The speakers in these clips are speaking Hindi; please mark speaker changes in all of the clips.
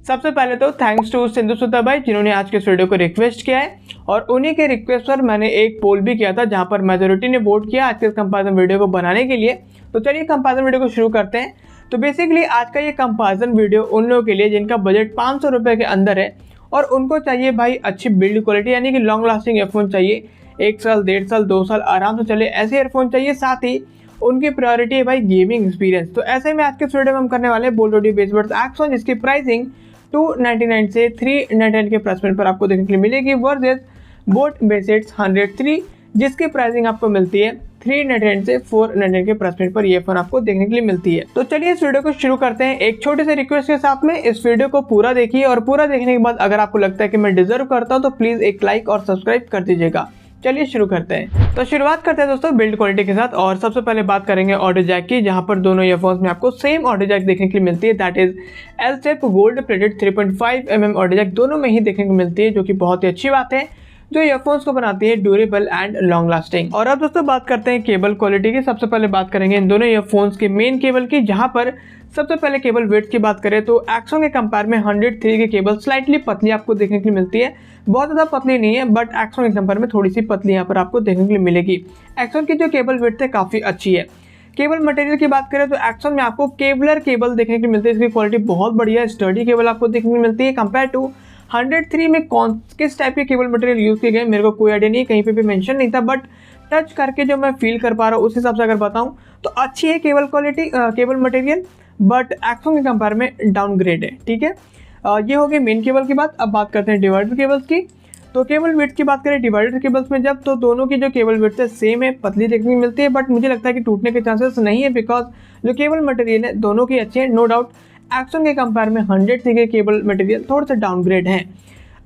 Speaker 1: सबसे पहले तो थैंक्स टू सिंधु सुता भाई जिन्होंने आज के इस वीडियो को रिक्वेस्ट किया है, और उन्हीं के रिक्वेस्ट पर मैंने एक पोल भी किया था जहां पर मेजोरिटी ने वोट किया आज के इस कंपैरिजन वीडियो को बनाने के लिए। तो चलिए कंपैरिजन वीडियो को शुरू करते हैं। तो बेसिकली आज का ये कंपैरिजन वीडियो उन लोगों के लिए जिनका बजट 500 रुपये के अंदर है और उनको चाहिए भाई अच्छी बिल्ड क्वालिटी, यानी कि लॉन्ग लास्टिंग ईयरफोन चाहिए, 1 साल 1.5 साल 2 साल आराम से चले ऐसे ईयरफोन चाहिए। साथ ही उनकी प्रायोरिटी है भाई गेमिंग एक्सपीरियंस। तो ऐसे में आज के इस वीडियो में हम करने वाले बोल्ट ऑडियो बेसबड्स एक्सन जिसकी प्राइसिंग 299 से 399 के प्राइस पॉइंट पर आपको देखने के लिए मिलेगी, वर्सेस बोट बेसिड्स 103 जिसकी प्राइसिंग आपको मिलती है 399 से 499 के प्राइस पॉइंट पर ये फोन आपको देखने के लिए मिलती है। तो चलिए इस वीडियो को शुरू करते हैं एक छोटे से रिक्वेस्ट के साथ में। इस वीडियो को पूरा देखिए और पूरा देखने के बाद अगर आपको लगता है कि मैं डिजर्व करता हूं तो प्लीज एक लाइक और सब्सक्राइब कर दीजिएगा। चलिए शुरू करते हैं। तो शुरुआत करते हैं दोस्तों बिल्ड क्वालिटी के साथ, और सबसे पहले बात करेंगे ऑडियो जैक की, जहां पर दोनों ईयरफोन्स में आपको सेम ऑडियो जैक देखने के लिए मिलती है, that is L-Step gold plated 3.5 mm audio jack दोनों में ही देखने को मिलती है, जो कि बहुत ही अच्छी बात है जो ईयरफोन्स को बनाती है ड्यूरेबल एंड लॉन्ग लास्टिंग। और अब दोस्तों बात करते हैं केबल क्वालिटी की। सबसे पहले बात करेंगे इन दोनों ईयरफोन्स के मेन केबल की, जहां पर सबसे पहले केबल वेट की बात करें तो एक्सन के कंपेयर में 103 की केबल स्लाइटली पतली आपको देखने के लिए मिलती है, बहुत ज़्यादा पतली नहीं है बट एक्सन के कंपेयर में थोड़ी सी पतली यहाँ पर आपको देखने के लिए मिलेगी। एक्सन की जो केबल वेट है काफ़ी अच्छी है। केबल मटेरियल की बात करें तो एक्सन में आपको केबलर केबल देखने के लिए मिलती है, इसकी क्वालिटी बहुत बढ़िया है, स्टर्डी केबल आपको देखने को मिलती है। कंपेयर टू 103 में किस टाइप के केबल मटेरियल यूज़ किए गए मेरे को कोई आइडिया नहीं, कहीं पे भी मेंशन नहीं था, बट टच करके जो मैं फील कर पा रहा हूँ उस हिसाब से अगर बताऊँ तो अच्छी है cable quality, cable material, but action के कंपेयर में डाउनग्रेड है। ठीक है, ये हो गई मेन केबल की बात। अब बात करते हैं डिवाइडर केबल्स की। तो केबल विड्थ की बात करें डिवाइडर केबल्स में जब, तो दोनों की जो केबल विड्थ है सेम है, पतली देखने को मिलती है, बट मुझे लगता है कि टूटने के चांसेस नहीं है बिकॉज जो केबल मटेरियल है दोनों की अच्छे हैं। नो डाउट एक्सन के कंपेयर में 103 के केबल मटेरियल थोड़ा सा डाउनग्रेड है।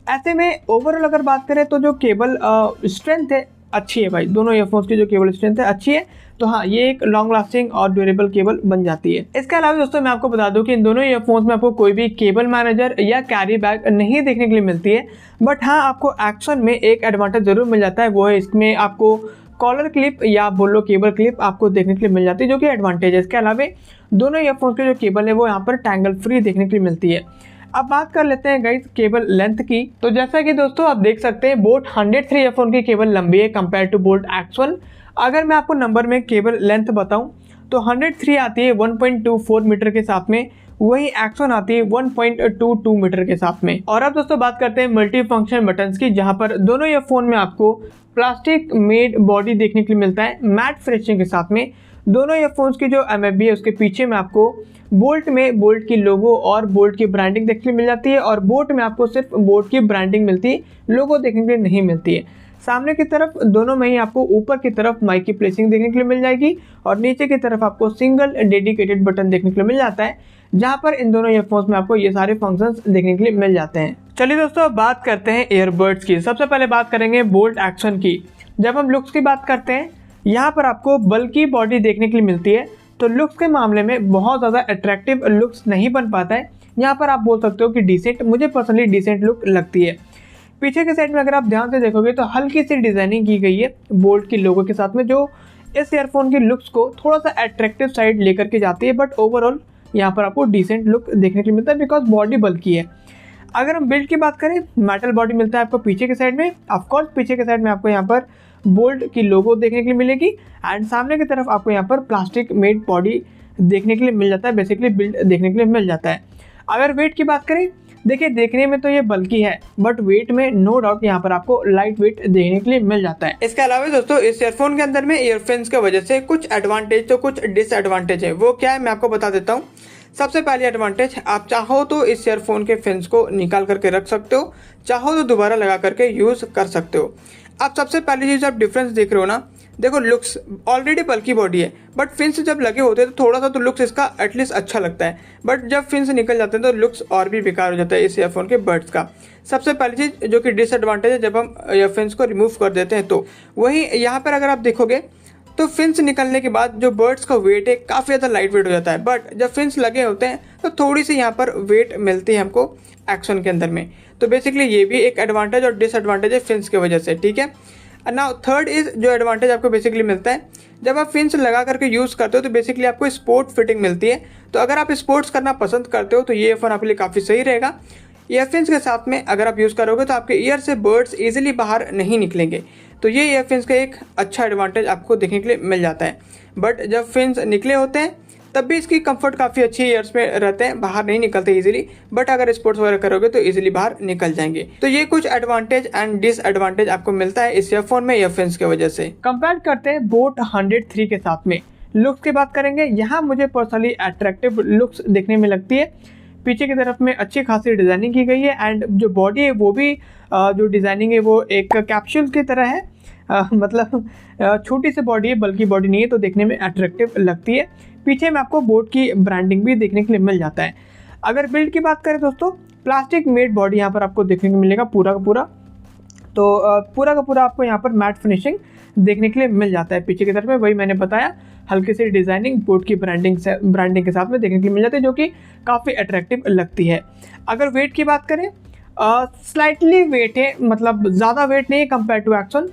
Speaker 1: ऐसे में ओवरऑल अगर बात करें तो जो केबल स्ट्रेंथ है अच्छी है भाई, दोनों ईयरफोन्स की जो केबल स्ट्रेंथ है अच्छी है। तो हाँ, ये एक लॉन्ग लास्टिंग और ड्यूरेबल केबल बन जाती है। इसके अलावा दोस्तों मैं आपको बता दूं कि इन दोनों ईयरफोन्स में आपको कोई भी केबल मैनेजर या कैरी बैग नहीं देखने के लिए मिलती है, बट हाँ आपको एक्सन में एक एडवांटेज जरूर मिल जाता है, वो है इसमें आपको कॉलर क्लिप या बोलो केबल क्लिप आपको देखने के लिए मिल जाती है, जो कि एडवांटेज है। इसके अलावा दोनों ईयरफोन्स की जो केबल है वो यहाँ पर टैंगल फ्री देखने के लिए मिलती है। अब बात कर लेते हैं गाइस केबल लेंथ की। तो जैसा कि दोस्तों आप देख सकते हैं बोट 103 ईयरफोन की केबल लंबी है कंपेयर टू बोट एक्सन। अगर मैं आपको नंबर में केबल लेंथ बताऊं तो 103 आती है 1.24 मीटर के साथ में, वही एक्सन आती है 1.22 मीटर के साथ में। और अब दोस्तों बात करते हैं मल्टी फंक्शन बटन्स की, जहां पर दोनों ईयरफोन में आपको प्लास्टिक मेड बॉडी देखने के लिए मिलता है मैट फिनिशिंग के साथ में। दोनों ईयरफोन्स की जो MFB है उसके पीछे में आपको बोल्ट में बोल्ट की लोगो और बोल्ट की ब्रांडिंग देखने के लिए मिल जाती है, और बोट में आपको सिर्फ बोट की ब्रांडिंग मिलती है, लोगो देखने के लिए नहीं मिलती है। सामने की तरफ दोनों में ही आपको ऊपर की तरफ माइक की प्लेसिंग देखने के लिए मिल जाएगी, और नीचे की तरफ आपको सिंगल डेडिकेटेड बटन देखने के लिए मिल जाता है, जहां पर इन दोनों ईयरफोन्स में आपको ये सारे फंक्शंस देखने के लिए मिल जाते हैं। चलिए दोस्तों अब बात करते हैं ईयरबड्स की। सबसे पहले बात करेंगे बोल्ट एक्सन की। जब हम लुक्स की बात करते हैं, यहाँ पर आपको बल्कि बॉडी देखने के लिए मिलती है, तो लुक्स के मामले में बहुत ज़्यादा अट्रैक्टिव लुक्स नहीं बन पाता है। यहाँ पर आप बोल सकते हो कि डिसेंट, मुझे पर्सनली डिसेंट लुक लगती है। पीछे के साइड में अगर आप ध्यान से देखोगे तो हल्की सी डिज़ाइनिंग की गई है बोल्ट की लोगो के साथ में, जो इस ईयरफोन की लुक्स को थोड़ा सा अट्रैक्टिव साइड लेकर के जाती है, बट ओवरऑल यहाँ पर आपको डिसेंट लुक देखने के लिए मिलता है बिकॉज बॉडी बल्कि है। अगर हम बिल्ड की बात करें, मेटल बॉडी मिलता है आपको पीछे के साइड में, ऑफकोर्स पीछे के साइड में आपको यहाँ पर बोल्ट की लोगो देखने के लिए मिलेगी, एंड सामने की तरफ आपको यहाँ पर प्लास्टिक मेड बॉडी देखने के लिए मिल जाता है, बेसिकली बिल्ड देखने के लिए मिल जाता है। अगर वेट की बात करें, देखिए देखने में तो ये बल्कि है बट वेट में नो डाउट यहाँ पर आपको लाइट वेट देखने के लिए मिल जाता है। इसके अलावा दोस्तों इस ईयरफोन के अंदर में ईयरफोन्स की वजह से कुछ एडवांटेज तो कुछ डिसएडवांटेज है, वो क्या है मैं आपको बता देता हूँ। सबसे पहली एडवांटेज, आप चाहो तो इस ईयरफोन के फिन्स को निकाल करके रख सकते हो, चाहो तो दोबारा लगा करके यूज़ कर सकते हो। आप सबसे पहली चीज़ आप डिफरेंस देख रहे हो ना, देखो लुक्स ऑलरेडी बल्कि बॉडी है, बट फिन्स जब लगे होते हैं तो थोड़ा सा तो लुक्स इसका एटलीस्ट अच्छा लगता है, बट जब फिन्स निकल जाते हैं तो लुक्स और भी बेकार हो जाता है इस ईयरफोन के बड्स का। सबसे पहली चीज़ जो कि डिसएडवांटेज है जब हम ईयरफोन्स को रिमूव कर देते हैं, तो वहीं यहाँ पर अगर आप देखोगे तो फिन्स निकलने के बाद जो बर्ड्स का वेट है काफ़ी ज़्यादा लाइट वेट हो जाता है, बट जब फिन्स लगे होते हैं तो थोड़ी सी यहाँ पर वेट मिलती है हमको एक्शन के अंदर में। तो बेसिकली ये भी एक एडवांटेज और डिसएडवांटेज है फिन्स की वजह से। ठीक है, ना थर्ड इज जो एडवांटेज आपको बेसिकली मिलता है, जब आप फिन्स लगा करके यूज़ करते हो तो बेसिकली आपको स्पोर्ट फिटिंग मिलती है। तो अगर आप स्पोर्ट्स करना पसंद करते हो तो ये ईयरफोन आपके लिए काफ़ी सही रहेगा। ईयरफिन्स के साथ में अगर आप यूज़ करोगे तो आपके ईयर से बर्ड्स इजीली बाहर नहीं निकलेंगे। तो ये ईयरफिन्स का एक अच्छा एडवांटेज आपको देखने के लिए मिल जाता है। बट जब फिन्स निकले होते हैं तब भी इसकी कंफर्ट काफ़ी अच्छी ईयर्स में रहते हैं, बाहर नहीं निकलते इजीली। बट अगर स्पोर्ट्स वगैरह करोगे तो इजीली बाहर निकल जाएंगे। तो ये कुछ एडवांटेज एंड डिसएडवांटेज आपको मिलता है इस ईयरफोन में ईयरफिन्स की वजह से। कंपेयर करते हैं बोट 103 के साथ में। लुक्स की बात करेंगे, यहाँ मुझे पर्सनली अट्रैक्टिव लुक्स देखने में लगती है। पीछे की तरफ में अच्छी खासी डिज़ाइनिंग की गई है एंड जो बॉडी है वो भी जो डिज़ाइनिंग है वो एक कैप्सूल की तरह है। मतलब छोटी सी बॉडी है, बल्कि बॉडी नहीं है, तो देखने में अट्रैक्टिव लगती है। पीछे में आपको बोट की ब्रांडिंग भी देखने के लिए मिल जाता है। अगर बिल्ड की बात करें दोस्तों, प्लास्टिक मेड बॉडी यहाँ पर आपको देखने को मिलेगा पूरा का पूरा। तो पूरा का पूरा आपको यहाँ पर मैट फिनिशिंग देखने के लिए मिल जाता है। पीछे की तरफ में वही मैंने बताया, हल्की सी डिज़ाइनिंग बोट की ब्रांडिंग के साथ में देखने के लिए मिल जाती है, जो कि काफ़ी अट्रैक्टिव लगती है। अगर वेट की बात करें, स्लाइटली वेट है, मतलब ज़्यादा वेट नहीं है कंपेयर टू एक्शन,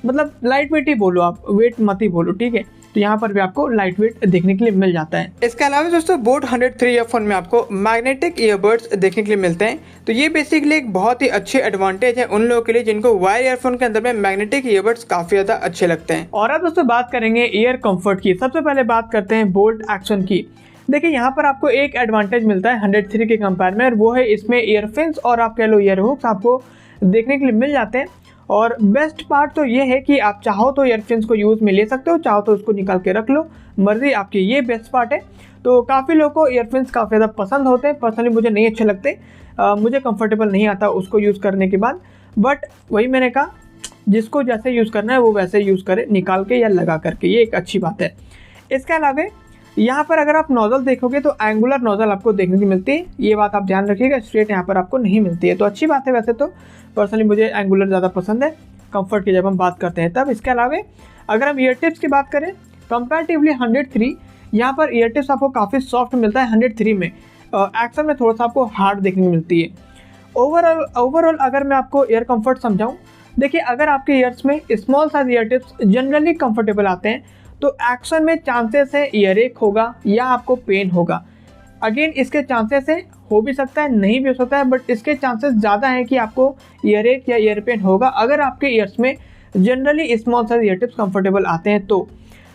Speaker 1: मतलब लाइट वेट ही बोलो आप, वेट मत ही बोलो, ठीक है। तो यहाँ पर भी आपको लाइट वेट देखने के लिए मिल जाता है। इसके अलावा दोस्तों बोट 103 ईयरफोन में आपको मैग्नेटिक ईयरबड्स देखने के लिए मिलते हैं। तो ये बेसिकली एक बहुत ही अच्छे एडवांटेज है उन लोगों के लिए जिनको वायर ईयरफोन के अंदर में मैग्नेटिक ईयरबड्स काफी ज्यादा अच्छे लगते हैं। और अब दोस्तों बात करेंगे ईयर कंफर्ट की। सबसे पहले बात करते हैं बोल्ट एक्शन की। देखिए यहाँ पर आपको एक एडवांटेज मिलता है 103 के कंपेयर में, और वो है इसमें ईयरफिन्स और आप कह लो ईयर हुक्स आपको देखने के लिए मिल जाते हैं। और बेस्ट पार्ट तो ये है कि आप चाहो तो ईयरफिन्स को यूज़ में ले सकते हो, चाहो तो उसको निकाल के रख लो, मर्जी आपकी, ये बेस्ट पार्ट है। तो काफ़ी लोगों को ईयरफिन्स काफ़ी ज़्यादा पसंद होते हैं, पर्सनली मुझे नहीं अच्छे लगते, मुझे कंफर्टेबल नहीं आता उसको यूज़ करने के बाद। बट वही मैंने कहा, जिसको जैसे यूज़ करना है वो वैसे यूज़ करे, निकाल के या लगा करके, ये एक अच्छी बात है। इसके अलावा यहाँ पर अगर आप नोज़ल देखोगे तो एंगुलर नोज़ल आपको देखने को मिलती है, ये बात आप ध्यान रखिएगा, स्ट्रेट यहाँ पर आपको नहीं मिलती है। तो अच्छी बात है, वैसे तो पर्सनली मुझे एंगुलर ज़्यादा पसंद है कंफर्ट की जब हम बात करते हैं तब। इसके अलावा अगर हम ईयर टिप्स की बात करें, कंपैरेटिवली 103 यहाँ पर ईयर टिप्स आपको काफ़ी सॉफ्ट मिलता है 103 में, एक्शन में थोड़ा सा आपको हार्ड देखने को मिलती है। ओवरऑल अगर मैं आपको ईयर कंफर्ट समझाऊँ, देखिए अगर आपके ईयर्स में small size year tips generally comfortable आते हैं तो एक्शन में चांसेस है ईयर एक होगा या आपको पेन होगा। अगेन इसके चांसेस है, हो भी सकता है नहीं भी हो सकता है, बट इसके चांसेस ज़्यादा हैं कि आपको ईयर एक या ईयर पेन होगा अगर आपके ईयर्स में generally small size year tips comfortable आते हैं तो।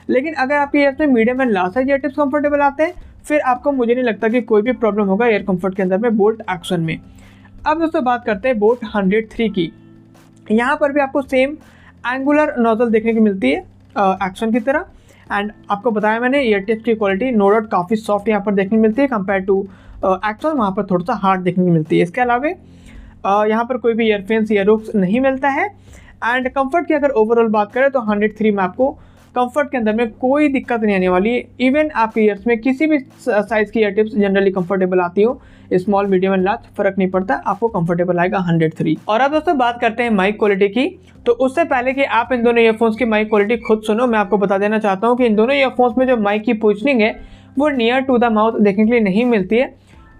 Speaker 1: लेकिन अगर आपके ईयर्स में medium and large size year tips comfortable आते हैं, फिर आपको मुझे नहीं लगता कि कोई भी प्रॉब्लम होगा ईयर कंफर्ट के अंदर में बोल्ट एक्शन में। अब दोस्तों बात करते हैं बोट 103 की। यहाँ पर भी आपको सेम एंगुलर नोजल देखने को मिलती है एक्शन की तरह। एंड आपको बताया मैंने ईयर टिप्स की क्वालिटी नो डाउट काफ़ी सॉफ्ट यहाँ पर देखने को मिलती है कंपेयर टू एक्शन, वहाँ पर थोड़ा सा हार्ड देखने को मिलती है। इसके अलावा यहाँ पर कोई भी ईयरफिन्स या हुक्स नहीं मिलता है। एंड कंफर्ट की अगर ओवरऑल बात करें तो 103 में आपको कंफर्ट के अंदर में कोई दिक्कत नहीं आने वाली है। इवन आपके ईयर्स में किसी भी साइज़ की ईयर टिप्स जनरली कंफर्टेबल आती हो, स्मॉल मीडियम एंड लार्ज फर्क नहीं पड़ता, आपको कंफर्टेबल आएगा 103। और अब दोस्तों बात करते हैं माइक क्वालिटी की। तो उससे पहले कि आप इन दोनों ईयरफोन्स की माइक क्वालिटी खुद सुनो, मैं आपको बता देना चाहता हूँ कि इन दोनों ईयरफोन्स में जो माइक की पोजिशनिंग है वो नियर टू द माउथ देखने के लिए नहीं मिलती है।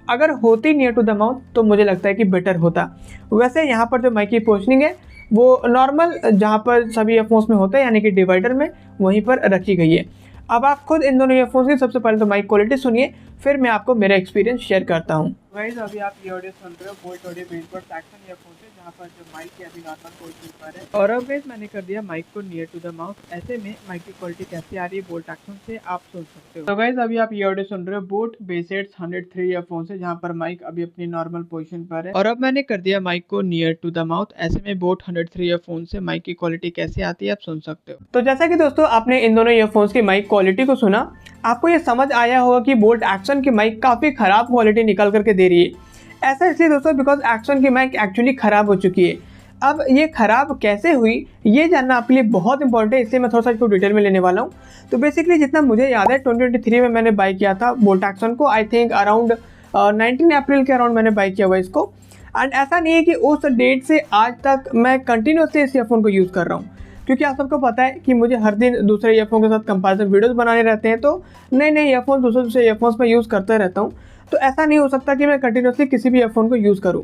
Speaker 1: अगर होती नियर टू द माउथ तो मुझे लगता है कि बेटर होता। वैसे यहाँ पर जो माइक की पोजिशनिंग है वो नॉर्मल जहाँ पर सभी ईयरफोन्स में होता है, यानी कि डिवाइडर में, वहीं पर रखी गई है। अब आप खुद इन दोनों ईयरफोन्स की सबसे पहले तो माइक क्वालिटी सुनिए, फिर मैं आपको मेरा एक्सपीरियंस शेयर करता हूँ। गाइस अभी आप ये ऑडियो सुन रहे हो बोल्ट ऑडियो बेसबड्स एक्शन ईयरफोन से, जहाँ पर जो माइक है अभी नॉर्मल पोजीशन पर है। और अब गाइस मैंने कर दिया माइक को नियर टू द माउथ। ऐसे में माइक की क्वालिटी कैसी आ रही है बोल्ट एक्शन से आप सुन सकते हो। तो गाइस अभी आप ये ऑडियो सुन रहे हो बोट बेसबड्स 103 ईयरफोन से, जहाँ पर माइक अभी अपनी नॉर्मल पोजीशन पर है। और अब मैंने कर दिया माइक को नियर टू द माउथ। ऐसे में बोट 103 ईयरफोन से माइक की क्वालिटी कैसी आती है आप सुन सकते हो। तो जैसा कि दोस्तों आपने इन दोनों ईयरफोन्स की माइक क्वालिटी को सुना, आपको ये समझ आया होगा कि बोल्ट एक्शन की माइक काफ़ी ख़राब क्वालिटी निकल करके दे रही है। ऐसा इसलिए दोस्तों बिकॉज एक्शन की माइक एक्चुअली ख़राब हो चुकी है। अब ये ख़राब कैसे हुई ये जानना आपके लिए बहुत इंपॉर्टेंट है, इसलिए मैं थोड़ा सा इसको डिटेल में लेने वाला हूँ। तो बेसिकली जितना मुझे याद है 2023 में मैंने बाई किया था बोल्ट एक्शन को, आई थिंक अराउंड 19 अप्रैल के अराउंड मैंने बाई किया हुआ इसको। एंड ऐसा नहीं है कि उस डेट से आज तक मैं कंटिन्यूसली इस ईयरफोन को यूज़ कर रहा हूँ, क्योंकि आप सबको पता है कि मुझे हर दिन दूसरे ईयरफोन के साथ कंपैरिजन वीडियोस बनाने रहते हैं, तो नए नए ईयरफोन दूसरे ईयरफोन्स में यूज़ करता रहता हूँ। तो ऐसा नहीं हो सकता कि मैं कंटिन्यूसली किसी भी ईयरफोन को यूज़ करूँ।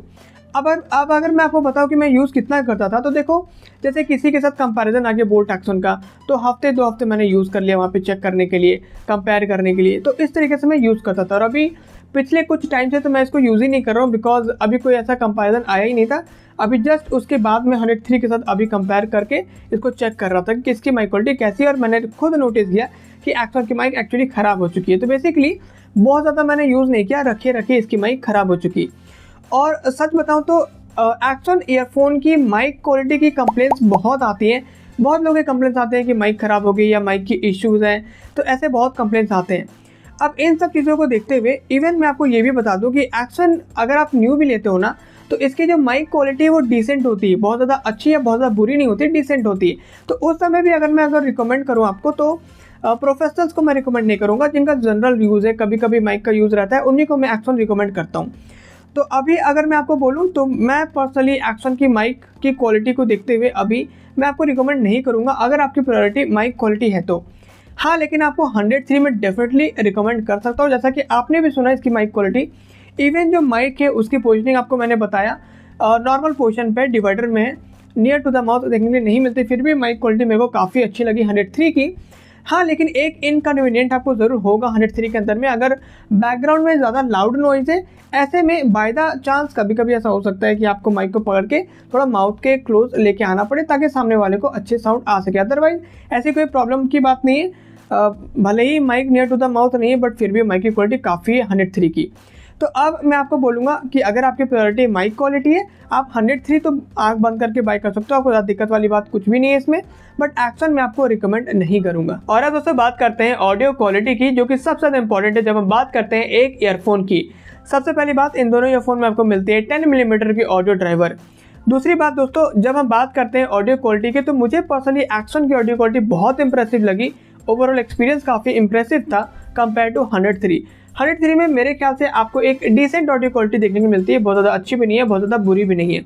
Speaker 1: अब अगर मैं आपको बताऊं कि मैं यूज़ कितना करता था, तो देखो जैसे किसी के साथ कंपैरिजन आ गया बोल्ट एक्शन का, तो हफ्ते 2 हफ्ते मैंने यूज़ कर लिया वहाँ पे चेक करने के लिए, कंपेयर करने के लिए। तो इस तरीके से मैं यूज़ करता था। और अभी पिछले कुछ टाइम से तो मैं इसको यूज़ ही नहीं कर रहा हूँ, बिकॉज अभी कोई ऐसा कंपैरिजन आया ही नहीं था। अभी जस्ट उसके बाद मैं 103 के साथ अभी कंपेयर करके इसको चेक कर रहा था कि इसकी माइक क्वालिटी कैसी है, और मैंने खुद नोटिस किया कि एक्शन की माइक एक्चुअली ख़राब हो चुकी है। तो बेसिकली बहुत ज़्यादा मैंने यूज़ नहीं किया, रखे इसकी माइक ख़राब हो चुकी। और सच बताऊँ तो एक्शन ईयरफोन की माइक क्वालिटी की कंप्लेंट्स बहुत आती हैं। बहुत लोगों के कंप्लेंट्स आते हैं कि माइक ख़राब हो गई या माइक की इश्यूज़ हैं, तो ऐसे बहुत कंप्लेंट्स आते हैं। अब इन सब चीज़ों को देखते हुए इवन मैं आपको ये भी बता दूं कि एक्शन अगर आप न्यू भी लेते हो ना, तो इसकी जो माइक क्वालिटी है वो डिसेंट होती है, बहुत ज़्यादा अच्छी या बहुत ज़्यादा बुरी नहीं होती, डिसेंट होती है। तो उस समय भी अगर रिकमेंड करूँ आपको, तो प्रोफेशनल्स को मैं रिकमेंड नहीं करूँगा, जिनका जनरल यूज़ है, कभी कभी माइक का यूज़ रहता है, उन्हीं को मैं एक्शन रिकमेंड करता हूँ। तो अभी अगर मैं आपको बोलूँ तो मैं पर्सनली एक्शन की माइक की क्वालिटी को देखते हुए अभी मैं आपको रिकमेंड नहीं करूँगा, अगर आपकी प्रायोरिटी माइक क्वालिटी है तो। हाँ, लेकिन आपको 103 में डेफिनेटली रिकमेंड कर सकता हूँ, जैसा कि आपने भी सुना इसकी माइक क्वालिटी। इवन जो माइक है उसकी पोजीशनिंग आपको मैंने बताया, नॉर्मल पोजीशन पे डिवाइडर में है, नियर टू द माउथ देखने के लिए नहीं मिलती, फिर भी माइक क्वालिटी मेरे को काफ़ी अच्छी लगी 103 की। हाँ, लेकिन एक इनकन्वीनियंट आपको ज़रूर होगा 103 के अंदर में, अगर बैकग्राउंड में ज़्यादा लाउड नॉइज़ है, ऐसे में बाय द चांस कभी कभी ऐसा हो सकता है कि आपको माइक को पकड़ के थोड़ा माउथ के क्लोज लेके आना पड़े, ताकि सामने वाले को अच्छे साउंड आ सके। अदरवाइज ऐसी कोई प्रॉब्लम की बात नहीं है। भले ही mic near to the mouth नहीं है, बट फिर भी माइक की क्वालिटी काफ़ी है 103 की। तो अब मैं आपको बोलूँगा कि अगर आपकी प्रायोरिटी माइक क्वालिटी है, आप 103 तो आंख बंद करके बाय कर सकते हो, आपको ज़्यादा दिक्कत वाली बात कुछ भी नहीं है इसमें, बट एक्शन मैं आपको रिकमेंड नहीं करूँगा। और अब दोस्तों बात करते हैं ऑडियो क्वालिटी की, जो कि सबसे ज़्यादा इंपॉर्टेंट है जब हम बात करते हैं एक ईयरफोन की। सबसे पहली बात, इन दोनों ईयरफोन में आपको मिलती है 10 मिलीमीटर की ऑडियो ड्राइवर। दूसरी बात दोस्तों, जब हम बात करते हैं ऑडियो क्वालिटी की, तो मुझे पर्सनली एक्शन की ऑडियो क्वालिटी बहुत इंप्रेसिव लगी। ओवरऑल एक्सपीरियंस काफ़ी इंप्रेसिव था कंपेयर टू 103 में मेरे ख्याल से आपको एक डिसेंट ऑडियो क्वालिटी देखने को मिलती है, बहुत ज़्यादा अच्छी भी नहीं है, बहुत ज़्यादा बुरी भी नहीं है।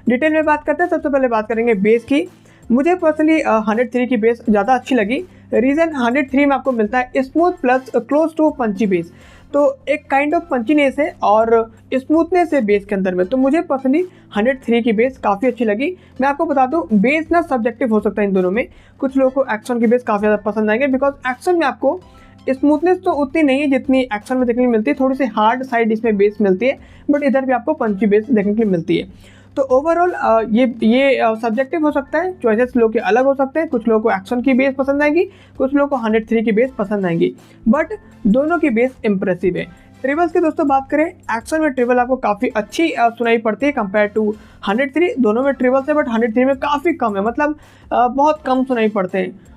Speaker 1: डिटेल में बात करते हैं, सबसे पहले बात करेंगे बेस की। मुझे पर्सनली 103 की बेस ज़्यादा अच्छी लगी। रीज़न 103 में आपको मिलता है smooth plus close to punchy bass, तो एक काइंड ऑफ पंचीनेस है और स्मूथनेस है बेस के अंदर में। तो मुझे पर्सनली 103 की बेस काफ़ी अच्छी लगी। मैं आपको बता दूं, बेस ना सब्जेक्टिव हो सकता है इन दोनों में। कुछ लोगों को एक्शन की बेस काफ़ी ज़्यादा पसंद आएंगे, बिकॉज एक्शन में आपको स्मूथनेस तो उतनी नहीं है जितनी एक्शन में देखने को मिलती है, थोड़ी सी हार्ड साइड इसमें बेस मिलती है, बट इधर भी आपको पंची बेस देखने को मिलती है। तो ओवरऑल ये सब्जेक्टिव हो सकता है, चॉइसेस लोग के अलग हो सकते हैं। कुछ लोगों को एक्शन की बेस पसंद आएगी, कुछ लोगों को 103 की बेस पसंद आएंगी, बट दोनों की बेस इंप्रेसिव है। ट्रिबल्स की दोस्तों बात करें, एक्शन में ट्रिबल आपको काफ़ी अच्छी सुनाई पड़ती है कंपेयर टू 103। दोनों में ट्रिबल्स है, बट 103 में काफ़ी कम है, मतलब बहुत कम सुनाई पड़ते हैं।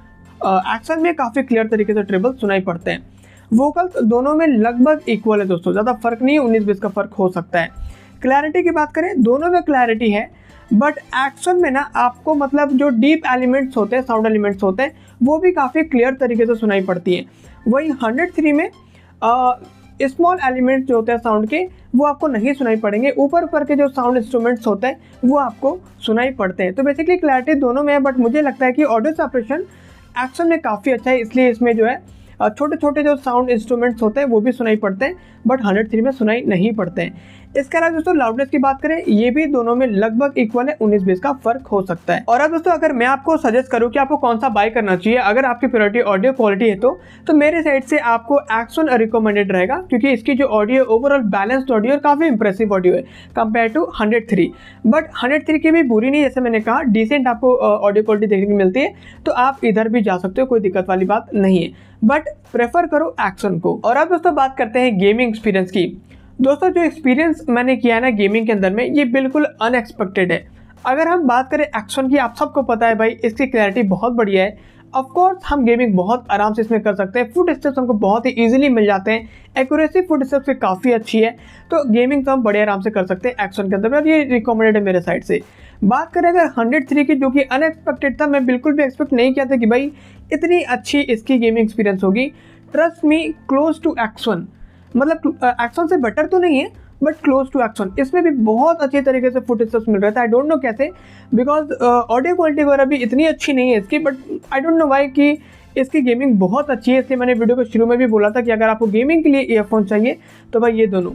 Speaker 1: एक्शन में काफ़ी क्लियर तरीके से ट्रिबल सुनाई पड़ते हैं। वोकल्स दोनों में लगभग इक्वल है दोस्तों, ज़्यादा फर्क नहीं है, 19-20 का फर्क हो सकता है। क्लैरिटी की बात करें, दोनों में क्लैरिटी है, बट एक्शन में ना आपको मतलब जो डीप एलिमेंट्स होते हैं, साउंड एलिमेंट्स होते हैं, वो भी काफ़ी क्लियर तरीके से सुनाई पड़ती हैं। वहीं 103 में स्मॉल एलिमेंट्स जो होते हैं साउंड के, वो आपको नहीं सुनाई पड़ेंगे। ऊपर के जो साउंड इंस्ट्रूमेंट्स होते हैं वो आपको सुनाई पड़ते हैं। तो बेसिकली क्लैरिटी दोनों में है, बट मुझे लगता है कि ऑडियो सेपरेशन एक्शन में काफ़ी अच्छा है, इसलिए इसमें जो है छोटे छोटे जो साउंड इंस्ट्रूमेंट्स होते हैं वो भी सुनाई पड़ते हैं, बट 103 में सुनाई नहीं पड़ते हैं। इसके अलावा दोस्तों लाउडनेस की बात करें, ये भी दोनों में लगभग इक्वल है, 19-20 का फर्क हो सकता है। और अब दोस्तों अगर मैं आपको सजेस्ट करूं कि आपको कौन सा बाय करना चाहिए, अगर आपकी प्रायोरिटी ऑडियो क्वालिटी है तो मेरे साइड से आपको एक्शन रिकमेंडेड रहेगा, क्योंकि इसकी जो ऑडियो ओवरऑल बैलेंस्ड ऑडियो और काफ़ी इंप्रेसिव ऑडियो है कंपेयर टू 103। बट 103 की भी बुरी नहीं, जैसे मैंने कहा डिसेंट आपको ऑडियो क्वालिटी देखने को मिलती है, तो आप इधर भी जा सकते हो, कोई दिक्कत वाली बात नहीं है, बट प्रेफर करो एक्शन को। और अब दोस्तों बात करते हैं गेमिंग एक्सपीरियंस की। दोस्तों जो एक्सपीरियंस मैंने किया है ना गेमिंग के अंदर में, ये बिल्कुल अनएक्सपेक्टेड है। अगर हम बात करें एक्शन की, आप सबको पता है भाई इसकी क्लैरिटी बहुत बढ़िया है। ऑफकोर्स हम गेमिंग बहुत आराम से इसमें कर सकते हैं, फुट स्टेप्स हमको बहुत ही इजीली मिल जाते हैं, एक्यूरेसी फुट स्टेप्स की काफ़ी अच्छी है, तो गेमिंग तो हम बड़े आराम से कर सकते हैं एक्शन के अंदर में, और ये रिकमेंडेड है मेरे साइड से। बात करें अगर 103 की, जो कि अनएक्सपेक्टेड था, मैं बिल्कुल भी एक्सपेक्ट नहीं किया था कि भाई इतनी अच्छी इसकी गेमिंग एक्सपीरियंस होगी। Trust me, close to action, मतलब एक्शन से बेटर तो नहीं है, बट क्लोज टू एक्शन। इसमें भी बहुत अच्छे तरीके से फुट स्टेप्स मिल रहा था। आई डोंट नो कैसे, बिकॉज ऑडियो क्वालिटी वगैरह भी इतनी अच्छी नहीं है इसकी, but I don't know why कि इसकी गेमिंग बहुत अच्छी है। इसलिए मैंने वीडियो को शुरू में भी बोला था कि अगर आपको गेमिंग के लिए ईयरफोन चाहिए तो भाई ये दोनों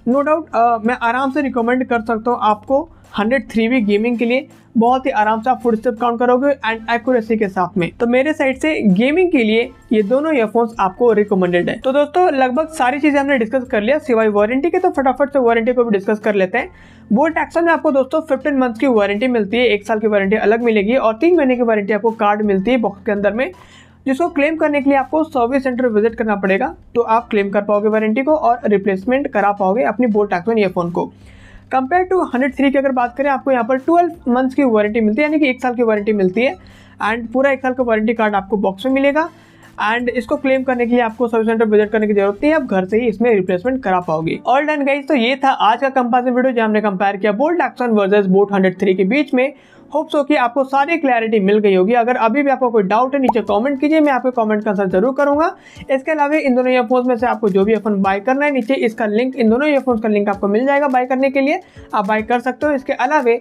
Speaker 1: नो डाउट मैं आराम से रिकमेंड कर सकता हूँ आपको 103V गेमिंग के लिए। बहुत ही आराम से आप फुट स्टेप काउंट करोगे एंड एक्यूरेसी के साथ में। तो मेरे साइड से गेमिंग के लिए ये दोनों ईयरफोन्स आपको रिकमेंडेड है। तो दोस्तों लगभग सारी चीजें हमने डिस्कस कर लिया सिवाय वारंटी के, तो फटाफट से वारंटी को भी डिस्कस कर लेते हैं। बोट एक्शन में आपको दोस्तों 15 मंथ की वारंटी मिलती है, 1 साल की वारंटी अलग मिलेगी और 3 महीने की वारंटी आपको कार्ड मिलती है बॉक्स के अंदर में, जिसको क्लेम करने के लिए आपको सर्विस सेंटर विजिट करना पड़ेगा। तो आप क्लेम कर पाओगे वारंटी को और रिप्लेसमेंट करा पाओगे अपनी बोट एक्शन ईयरफोन को। कंपेयर टू 103 की अगर बात करें, आपको यहाँ पर 12 मंथ्स की वारंटी मिलती है, यानी कि 1 साल की वारंटी मिलती है एंड पूरा 1 साल का वारंटी कार्ड आपको बॉक्स में मिलेगा। एंड इसको क्लेम करने के लिए आपको सर्विस सेंटर विजिट करने की जरूरत नहीं है, आप घर से ही इसमें रिप्लेसमेंट करा पाओगे। ऑल डन गाइस, तो ये था आज का कंपैरिजन वीडियो जहां हमने कंपेयर किया बोट एक्शन वर्सेस बोट 103 के बीच में। होप सो कि आपको सारी क्लैरिटी मिल गई होगी। अगर अभी भी आपको कोई डाउट है नीचे कमेंट कीजिए, मैं आपके कमेंट का आंसर जरूर करूंगा। इसके अलावा इन दोनों ईयरफोन्स में से आपको जो भी ईयरफोन बाय करना है, नीचे इसका लिंक, इन दोनों ईयरफोन्स का लिंक आपको मिल जाएगा बाय करने के लिए, आप बाय कर सकते हो। इसके अलावा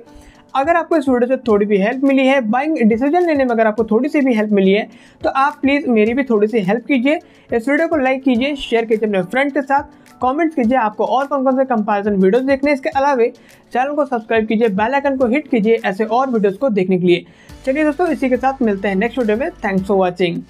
Speaker 1: अगर आपको इस वीडियो से थोड़ी भी हेल्प मिली है, बाइंग डिसीजन लेने में अगर आपको थोड़ी सी भी हेल्प मिली है, तो आप प्लीज़ मेरी भी थोड़ी सी हेल्प कीजिए। इस वीडियो को लाइक कीजिए, शेयर कीजिए अपने फ्रेंड के साथ, कमेंट्स कीजिए आपको और कौन कौन से कंपैरिजन वीडियोस देखने। इसके अलावा चैनल को सब्सक्राइब कीजिए, बेल आइकन को हिट कीजिए ऐसे और वीडियोस को देखने के लिए। चलिए दोस्तों, इसी के साथ मिलते हैं नेक्स्ट वीडियो में। Thanks for watching.